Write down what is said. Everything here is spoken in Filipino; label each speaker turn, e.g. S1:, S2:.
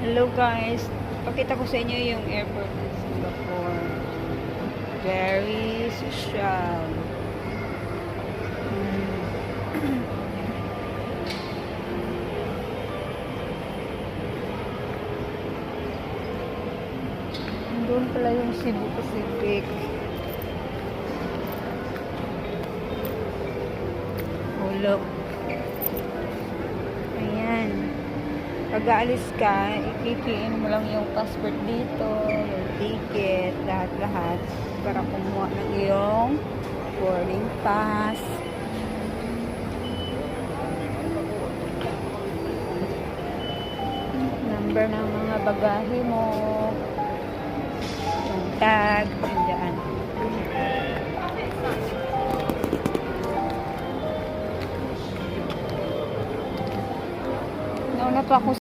S1: Hello guys, pakita ko sa inyo yung airport ng Singapore. Very social. Doon pala yung Cebu Pacific. Oh look. Ayan. Pag aalis ka, ikikiin mo lang yung passport dito, yung ticket, lahat-lahat para kumuha ng iyong boarding pass. Number ng mga bagahe mo. Yung tag, nandiyan. Nauna pa ako